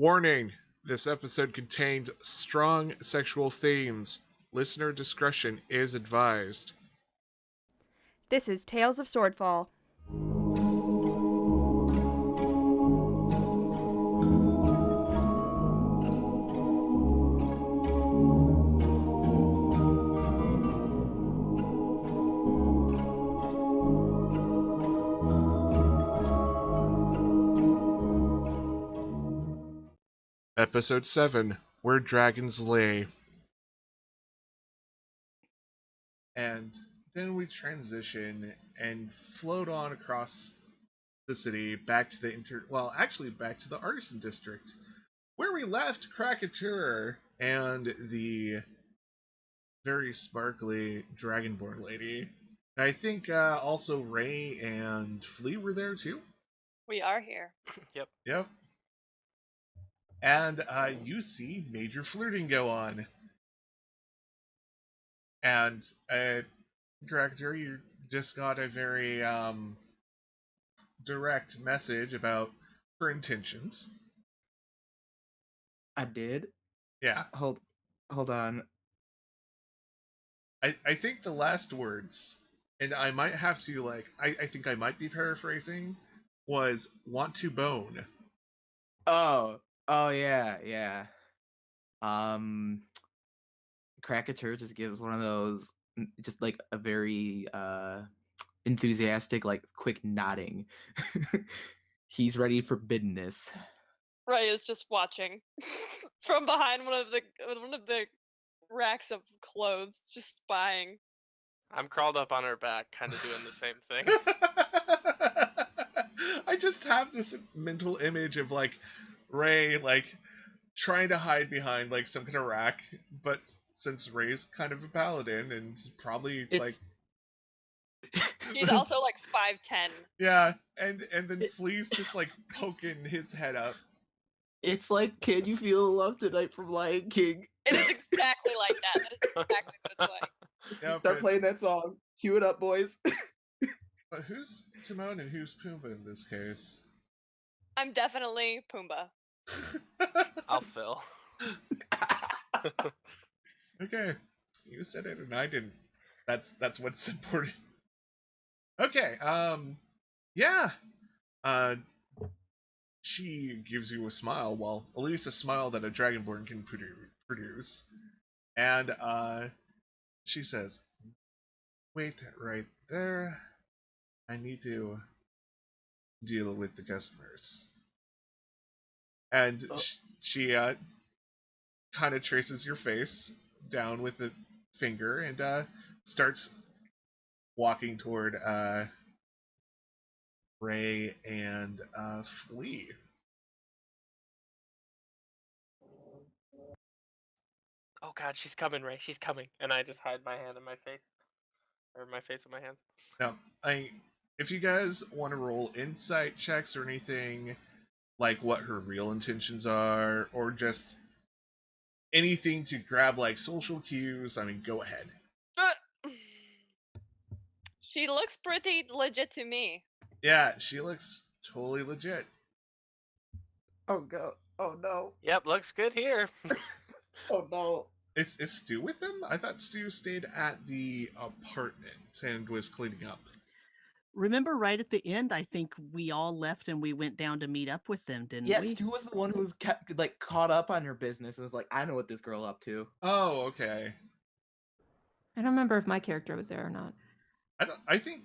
Warning: this episode contained strong sexual themes. Listener discretion is advised. This is Tales of Swordfall. Episode 7: Where Dragons Lay. And then we transition and float on across the city back to back to the Artisan District, where we left Krakatoa and the very sparkly Dragonborn lady. I think also Ray and Flea were there too. We are here. Yep. And you see major flirting go on. And Krakatoa, you just got a very direct message about her intentions. I did? Yeah. Hold on. I think the last words, and I might have to I think I might be paraphrasing, was "want to bone." Oh yeah. Krakatoa just gives one of those, just like a very enthusiastic, like quick nodding. He's ready for business. Ray is just watching from behind one of the racks of clothes, just spying. I'm crawled up on her back, kind of doing the same thing. I just have this mental image of Ray trying to hide behind some kind of rack, but since Ray's kind of a paladin and probably He's also 5'10". Yeah, and then Flea's just poking his head up. It's like, "Can you feel love tonight" from Lion King? It is exactly like that. That is exactly what it's like. Yeah, Start playing that song. Cue it up, boys. But who's Timon and who's Pumbaa in this case? I'm definitely Pumbaa. I'll fill. Okay, you said it and I didn't. That's what's important. Okay, yeah. She gives you a smile, well, at least a smile that a Dragonborn can produce. And she says, "Wait right there. I need to deal with the customers." And she kind of traces your face down with the finger and starts walking toward Ray and Flea. Oh god, she's coming, Ray. She's coming. And I just hide my hand in my face. Or my face in my hands. Now, if you guys want to roll insight checks or anything, like what her real intentions are, or just anything to grab social cues, go ahead. She looks pretty legit to me. Yeah, she looks totally legit. Oh no. Yep, looks good here. Oh no. Is Stu with him? I thought Stu stayed at the apartment and was cleaning up. Remember right at the end, I think we all left and we went down to meet up with them, didn't we? Yeah, Stu was the one who kept caught up on her business and was like, "I know what this girl up to." Oh, okay. I don't remember if my character was there or not. I think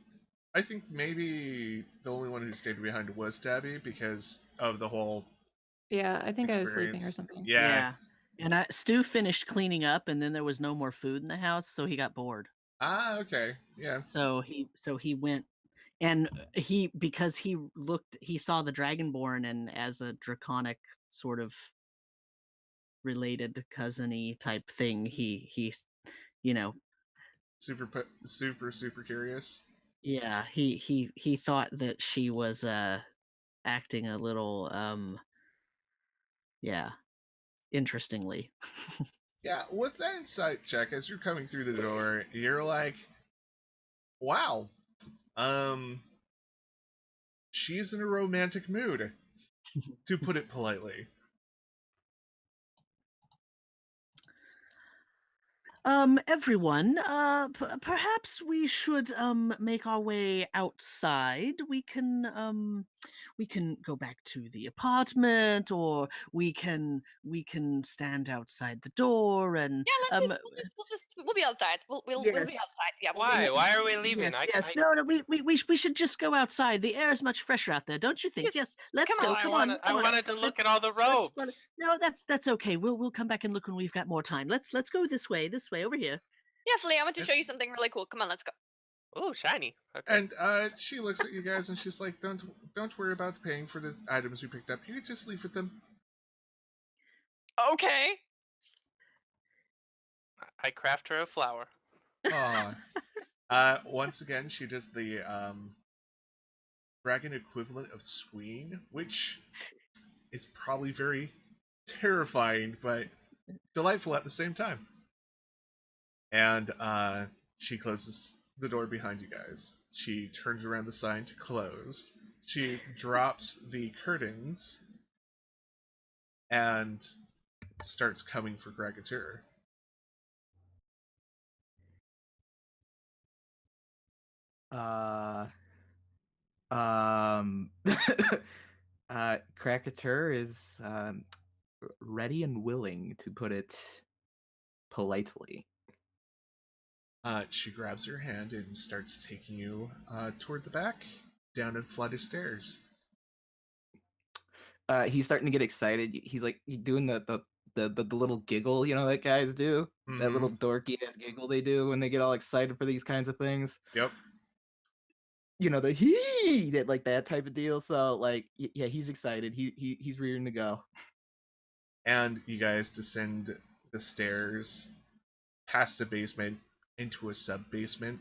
maybe the only one who stayed behind was Tabby because of the whole Yeah, I think I was sleeping or experience. something. Yeah. And Stu finished cleaning up, and then there was no more food in the house, so he got bored. Ah, okay. Yeah. So he went, and because he saw the Dragonborn, and as a draconic sort of related cousin-y type thing, he super curious. Yeah, he thought that she was acting a little interestingly. Yeah, with that insight check, as you're coming through the door, you're like, wow, she's in a romantic mood, to put it politely. Everyone, perhaps we should make our way outside. We can go back to the apartment, or we can stand outside the door and Yeah, we'll be outside. We'll be yes. outside. Yeah, we'll Why? be Why are we leaving? Yes, yes. No, we should just go outside. The air is much fresher out there, don't you think? Yes. Yes, let's Come go. on. I Come wanted, on. I Come on. wanted to look Let's at all the let's run- robes. No, that's okay. We'll come back and look when we've got more time. Let's go this way, over here. Yeah, Flea, I want to show you something really cool. Come on, let's go. Oh, shiny. Okay. And she looks at you guys and she's like, "Don't worry about paying for the items we picked up. You can just leave with them." Okay. I craft her a flower. Aw. Once again, she does the dragon equivalent of squeeing, which is probably very terrifying, but delightful at the same time. And she closes the door behind you guys. She turns around the sign to close. She drops the curtains and starts coming for Gragatur. Krakatur is ready and willing, to put it politely. She grabs your hand and starts taking you toward the back, down a flight of stairs. He's starting to get excited. He's like doing the little giggle, that guys do. That little dorky ass giggle they do when they get all excited for these kinds of things. Yep. The hee, that type of deal. So yeah, he's excited. He's rearing to go. And you guys descend the stairs past a basement into a sub-basement,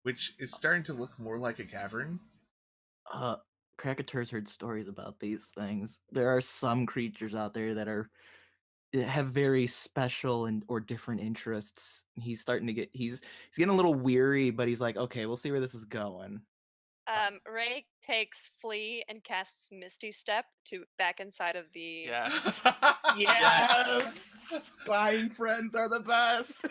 which is starting to look more like a cavern. Krakatur's heard stories about these things. There are some creatures out there that have very special or different interests. He's starting to he's getting a little weary, but he's like, okay, we'll see where this is going. Ray takes Flea and casts Misty Step to back inside of the. Yes. Yes! Spying friends are the best.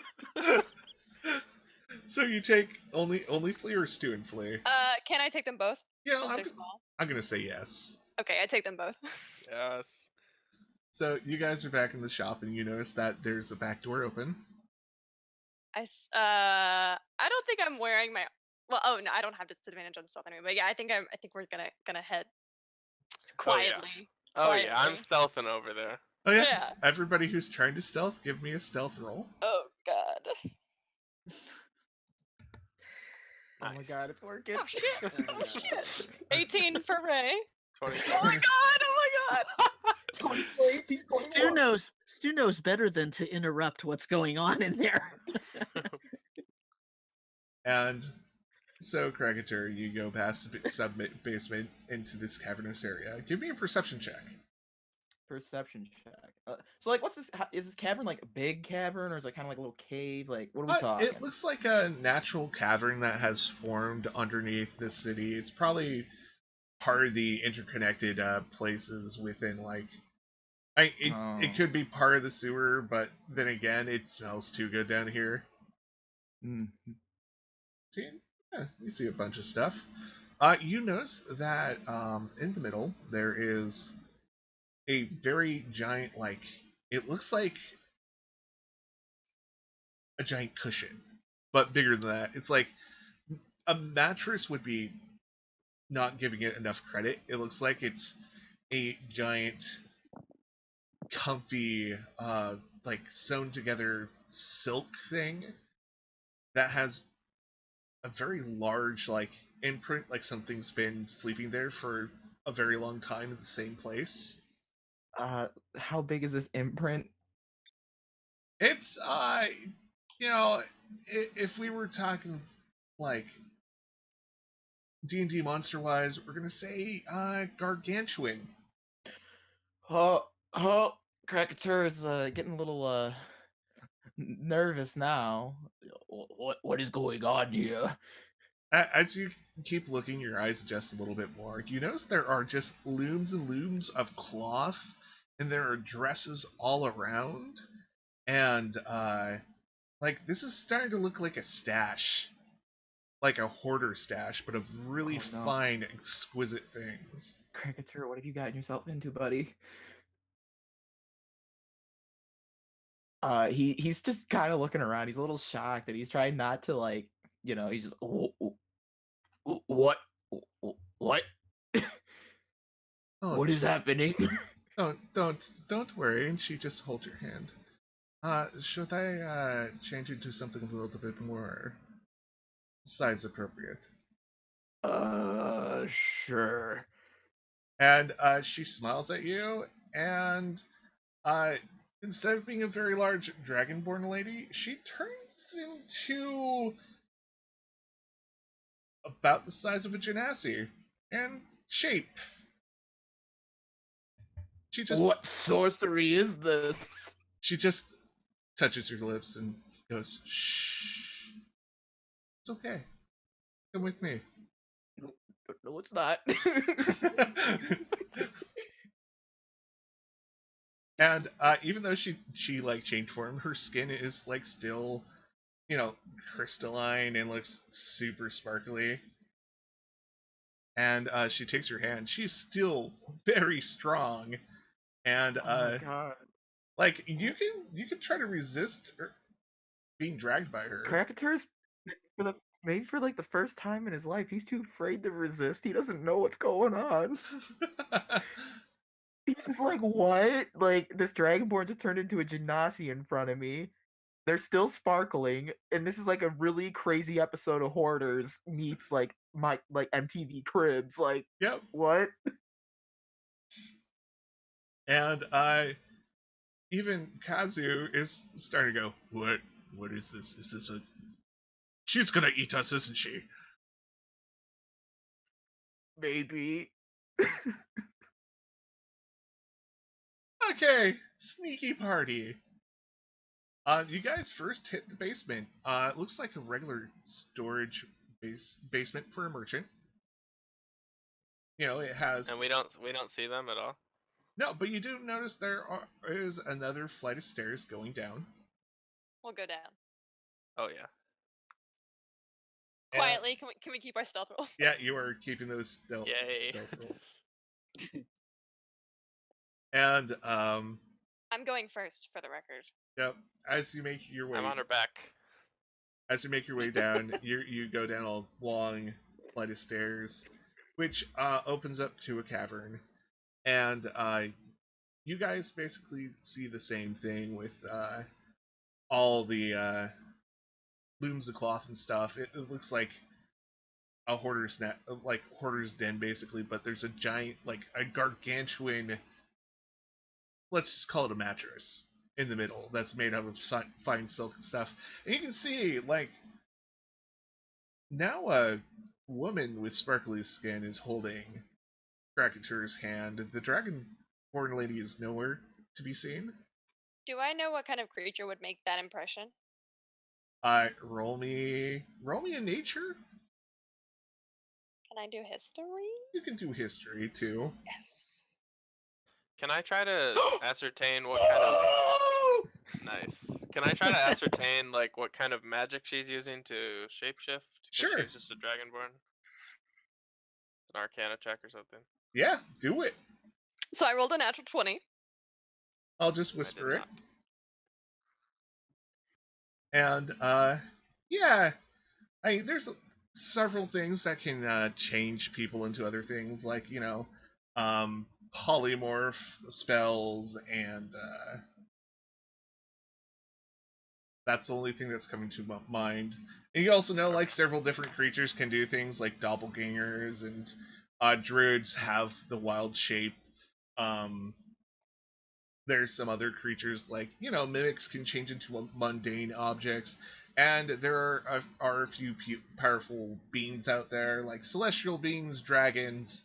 So you take only Flea or Stu and Flea? Can I take them both? Yeah, Since they're small. I'm gonna say yes. Okay, I take them both. Yes. So you guys are back in the shop, and you notice that there's a back door open. I don't think I'm wearing my. Well, oh no, I don't have disadvantage on stealth anyway. But yeah, I think we're gonna head quietly. Oh yeah, I'm quietly. stealthing over there. Oh yeah. Yeah. Everybody who's trying to stealth, give me a stealth roll. Oh god. Oh my Nice. god, it's working. Oh shit. Oh shit. 18 for Ray. 20. Oh my god. Oh my god. Stu knows better than to interrupt what's going on in there. And so, Kragatur, you go past the sub-basement into this cavernous area. Give me a perception check. Perception check. So what's this? Is this cavern like a big cavern, or is it kind of like a little cave? Like, what are we talking? It looks like a natural cavern that has formed underneath the city. It's probably part of the interconnected places within, it could be part of the sewer, but then again, it smells too good down here. Mm-hmm. See, yeah, you see a bunch of stuff. You notice that in the middle there is a very giant, it looks like a giant cushion, but bigger than that. It's like a mattress would be not giving it enough credit. It looks like it's a giant, comfy, sewn together silk thing that has a very large, imprint, like something's been sleeping there for a very long time in the same place. How big is this imprint? It's, if we were talking, D&D monster-wise, we're gonna say, gargantuan. Krakatur is getting a little nervous now. What is going on here? As you keep looking, your eyes adjust a little bit more. You notice there are just looms and looms of cloth, and there are dresses all around, and Like, this is starting to look like a stash. Like a hoarder stash, but of really Oh, no. fine, exquisite things. Cricketer, what have you gotten yourself into, buddy? He's just kind of looking around. He's a little shocked, and he's trying not to, like, he's just what what Oh, what is happening? don't worry. And she just holds your hand. Should I change into something a little bit more size appropriate? Sure. And she smiles at you, and instead of being a very large dragonborn lady, she turns into about the size of a genasi and shape. What sorcery is this? She just touches your lips and goes, "Shh. It's okay. Come with me." No, it's not. And even though she like changed form, her skin is like still, crystalline and looks super sparkly. And she takes your hand. She's still very strong, and Oh my god. like you can try to resist being dragged by her. Cricketer's maybe for like the first time in his life, he's too afraid to resist. He doesn't know what's going on. He's just like, what? Like, this Dragonborn just turned into a genasi in front of me. They're still sparkling, and this is like a really crazy episode of Hoarders meets like MTV Cribs. Like, Yep. what? And even Kazu is starting to go, What is this? Is this a... She's gonna eat us, isn't she? Maybe. Okay, sneaky party. You guys first hit the basement. It looks like a regular storage basement for a merchant. It has... And we don't see them at all. No, but you do notice there is another flight of stairs going down. We'll go down. Oh yeah. And- Quietly, can we keep our stealth rolls? Yeah, you are keeping those stealth Yay. rolls. And I'm going first, for the record. yep, as you make your way I'm on her back. as you make your way down, you go down a long flight of stairs, which opens up to a cavern, and you guys basically see the same thing with all the looms of cloth and stuff. It looks like a hoarder's net, like hoarder's den, basically, but there's a giant, like a gargantuan, let's just call it a mattress in the middle that's made out of fine silk and stuff. And you can see, like, now a woman with sparkly skin is holding Krakatur's hand. The dragonborn lady is nowhere to be seen. Do I know what kind of creature would make that impression? Roll me a nature. Can I do history? You can do history too. Yes. Can I try to ascertain what kind of nice? Can I try to ascertain like what kind of magic she's using to shapeshift? 'Cause Sure. She's just a dragonborn. An Arcana check or something. Yeah, do it. So I rolled a natural 20. I'll just I whisper did it. not. And yeah, there's several things that can change people into other things, like polymorph spells, and that's the only thing that's coming to mind. And you also know, like, several different creatures can do things, like doppelgangers, and druids have the wild shape. There's some other creatures, like, mimics can change into mundane objects, and there are a few powerful beings out there, like celestial beings, dragons,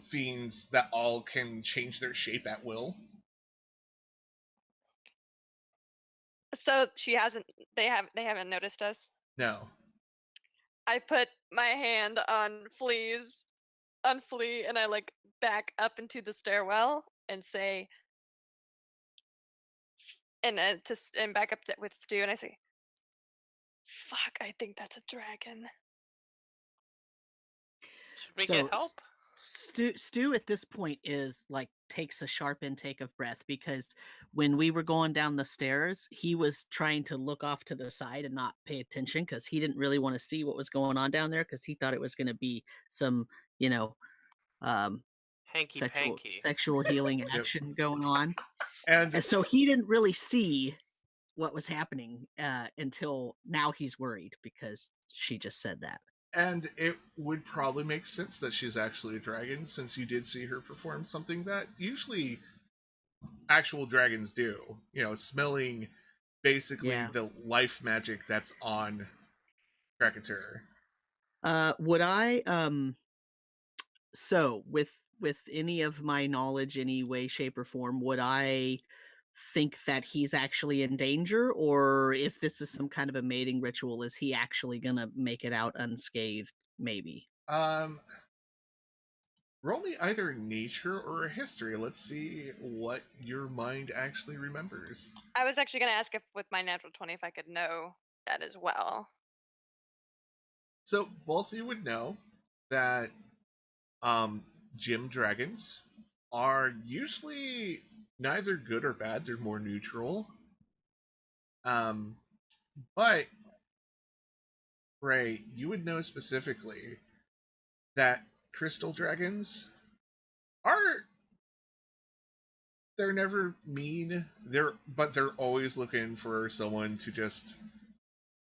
fiends, that all can change their shape at will. So they haven't noticed us. No. I put my hand on Flea, and I like back up into the stairwell and say, and back up with Stu, and I say, Fuck, I think that's a dragon. Should we So, get help? Stu at this point is like takes a sharp intake of breath because when we were going down the stairs, he was trying to look off to the side and not pay attention because he didn't really want to see what was going on down there because he thought it was going to be some, um, Hanky panky. sexual healing action going on, And and so he didn't really see what was happening until now. He's worried because she just said that. And it would probably make sense that she's actually a dragon, since you did see her perform something that usually actual dragons do. Smelling basically Yeah. the life magic that's on Krakatur. Would I so with any of my knowledge, any way, shape, or form, would I think that he's actually in danger, or if this is some kind of a mating ritual, is he actually gonna make it out unscathed? Maybe. Roll me either nature or history. Let's see what your mind actually remembers. I was actually gonna ask if with my natural 20 if I could know that as well. So both of you would know that gym dragons are usually neither good or bad. They're more neutral. But Ray, you would know specifically that crystal dragons they're never mean. But they're always looking for someone to just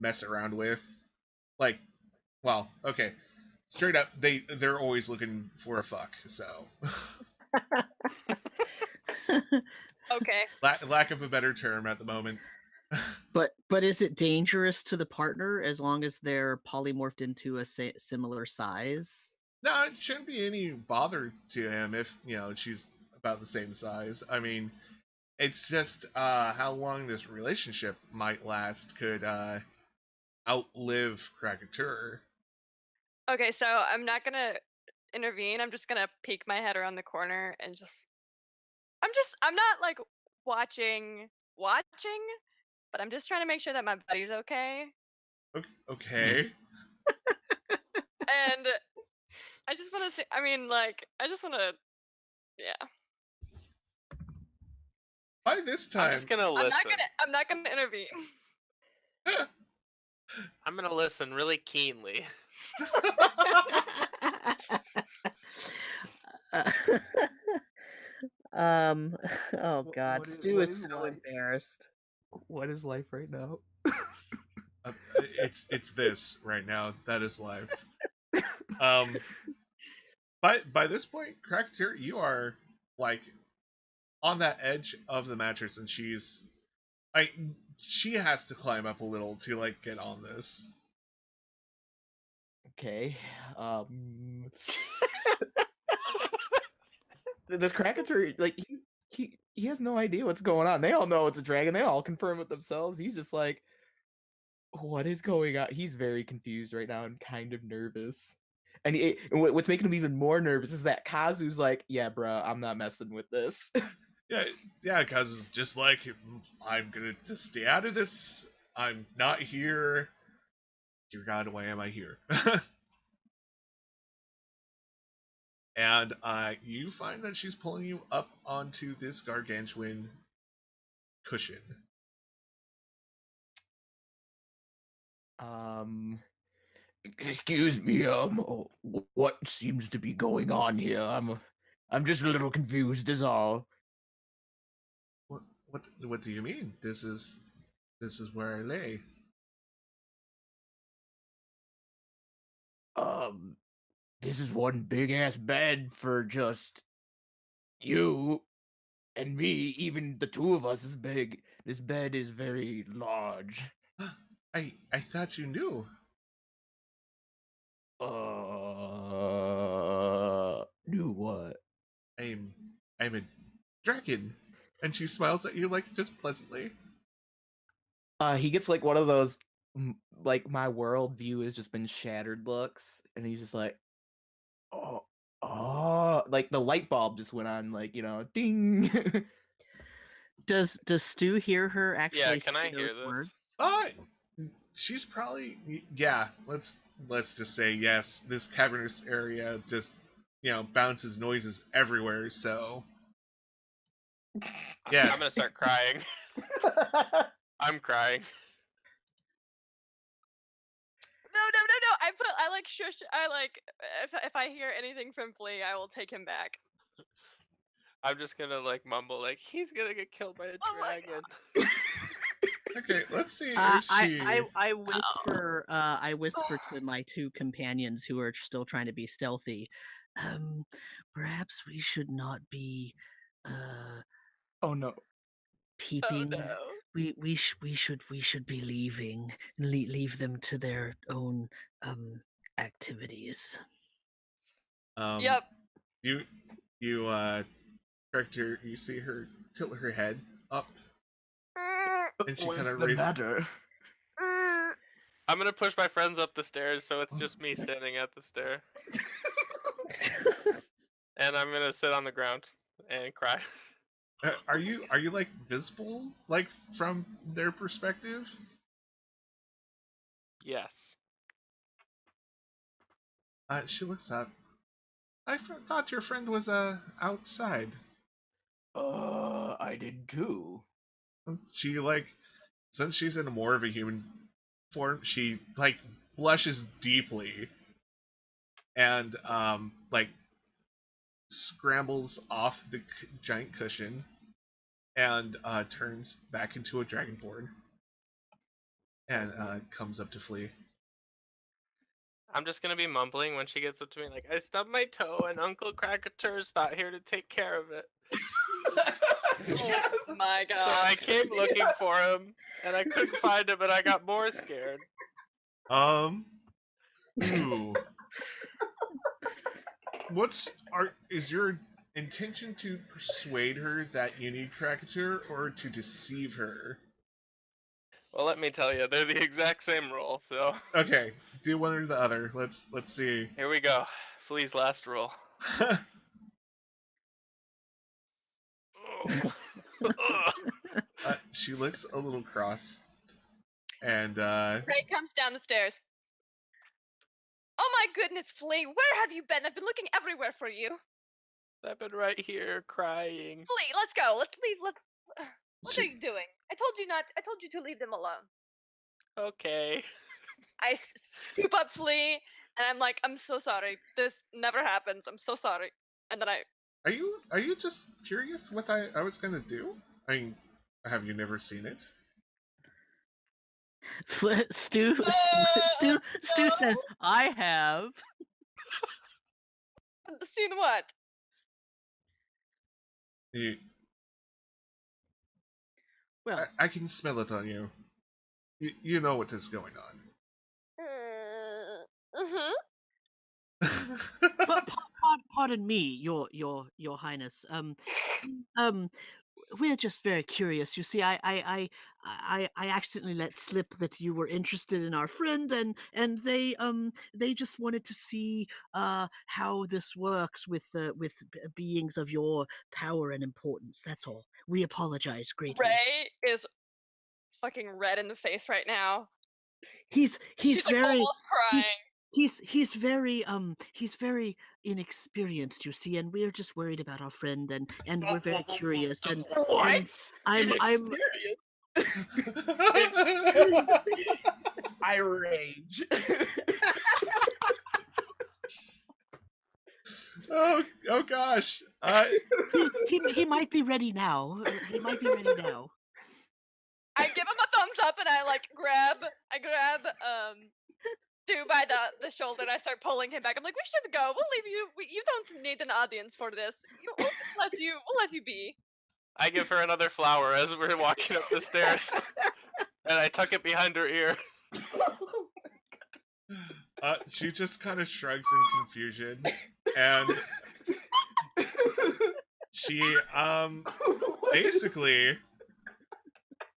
mess around with. Like, well, okay. Straight up, they're always looking for a fuck, so Okay. lack of a better term at the moment. But is it dangerous to the partner as long as they're polymorphed into a similar size? No, it shouldn't be any bother to him if she's about the same size. I mean, it's just how long this relationship might last could outlive Krakatur. Okay, so I'm not gonna intervene. I'm just gonna peek my head around the corner and I'm not like watching, but I'm just trying to make sure that my buddy's okay. Okay. And I just want to say, I just want to, yeah. By this time, I'm just gonna listen. I'm not gonna intervene. I'm gonna listen really keenly. Oh God, Stu is so embarrassed. What is life right now? it's this right now. That is life. By this point, Krakatur, you are like on that edge of the mattress, and she has to climb up a little to like get on this. Okay. Does Krakatur like he has no idea what's going on? They all know it's a dragon. They all confirm it themselves. He's just like, what is going on? He's very confused right now and kind of nervous. And what's making him even more nervous is that Kazu's like, yeah, bro, I'm not messing with this. Yeah, Kazu's just like, I'm gonna just stay out of this. I'm not here. Dear God, why am I here? And you find that she's pulling you up onto this gargantuan cushion. Excuse me, what seems to be going on here? I'm just a little confused is all. What do you mean? This is where I lay. This is one big ass bed for just you and me. Even the two of us is big. This bed is very large. I thought you knew. Knew what? I'm a dragon. And she smiles at you like just pleasantly. He gets like one of those like my world view has just been shattered looks, and he's just like, oh, like the light bulb just went on, like, ding. Does Stu hear her actually? Yeah, can I say hear those this? words? She's probably, yeah. Let's just say yes. This cavernous area just bounces noises everywhere. So yes. I'm gonna start crying. I'm crying. No. I like shush. I like if I hear anything from Flea, I will take him back. I'm just gonna like mumble like he's gonna get killed by a Oh my dragon. Okay, let's see if I whisper I whisper to my two companions who are still trying to be stealthy. Perhaps we should not be Oh no. peeping. Oh no. We should be leaving. Leave them to their own activities. Yep. You character, you see her tilt her head up, and she What's kind of the raises. matter? I'm gonna push my friends up the stairs, so it's just me standing at the stair, and I'm gonna sit on the ground and cry. Are you like visible, like from their perspective? Yes. She looks up. I thought your friend was outside. I did too. She since she's in more of a human form, she blushes deeply and scrambles off the giant cushion and turns back into a dragonborn and comes up to Flea. I'm just gonna be mumbling when she gets up to me, like, I stubbed my toe and Uncle Crackatur's not here to take care of it. Oh my god. So I came looking for him, and I couldn't find him, and I got more scared. Ooh. Is your intention to persuade her that you need Crackatur or to deceive her? Well, let me tell you, they're the exact same role, so... Okay, do one or the other. Let's see. Here we go. Flea's last roll. She looks a little cross, and Ray comes down the stairs. Oh my goodness, Flea, where have you been? I've been looking everywhere for you. I've been right here crying. Flea, let's go. Let's leave. What are you doing? I told you to leave them alone. Okay. I scoop up Flea, and I'm like, I'm so sorry. This never happens. I'm so sorry. And then Are you just curious what I was gonna do? I mean, have you never seen it? Stu says, I have. seen what? Well, I can smell it on you. You know what is going on. Pardon me, your Highness. We're just very curious. You see, I accidentally let slip that you were interested in our friend, and they just wanted to see how this works with beings of your power and importance. That's all. We apologize greatly. Ray is fucking red in the face right now. He's She's very like almost crying. he's very inexperienced, you see, and we're just worried about our friend, and we're very curious, and I'm I rage. Oh gosh. he might be ready now. He might be ready now. I give him a thumbs up, and I grab Stu by the shoulder, and I start pulling him back. I'm like, we should go. We'll leave you. You don't need an audience for this. We'll let you be. I give her another flower as we're walking up the stairs, and I tuck it behind her ear. She just kind of shrugs in confusion, and she basically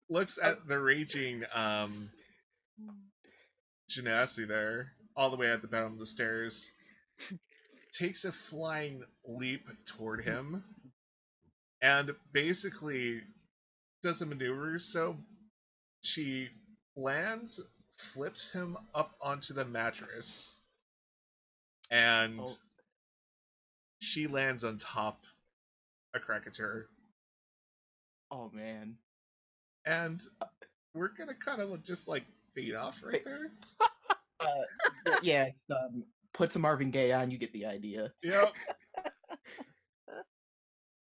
looks at the raging Genasi there, all the way at the bottom of the stairs, takes a flying leap toward him, and basically does a maneuver so she lands flips him up onto the mattress, and Oh. she lands on top of Krakatur. Oh man. And we're gonna kind of just like fade off right there. Yeah. Put some Marvin Gaye on, you get the idea. Yep.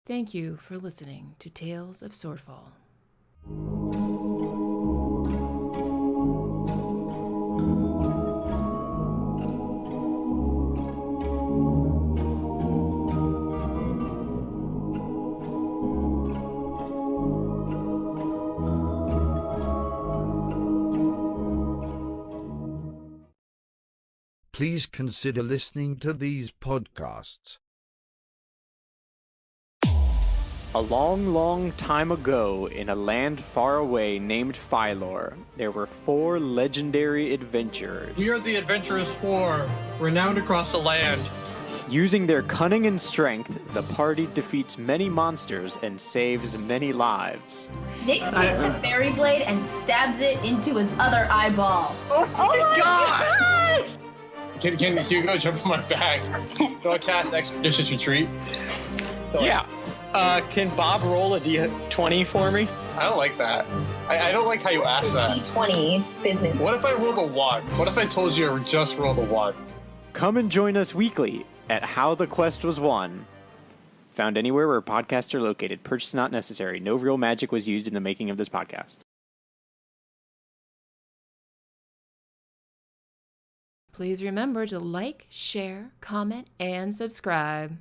Thank you for listening to Tales of Swordfall. Please consider listening to these podcasts. A long, long time ago, in a land far away named Phylor, there were 4 legendary adventurers. We are the Adventurous Four, renowned across the land. Using their cunning and strength, the party defeats many monsters and saves many lives. Nick takes a fairy blade and stabs it into his other eyeball. Oh my god! Can you go jump on my back? Do I cast Expeditious Retreat? Yeah. Can Bob roll a D20 for me? I don't like that. I don't like how you asked that. D20 business. What if I rolled a 1? What if I told you I just rolled a 1? Come and join us weekly at How the Quest Was Won. Found anywhere where podcasts are located. Purchase not necessary. No real magic was used in the making of this podcast. Please remember to like, share, comment, and subscribe.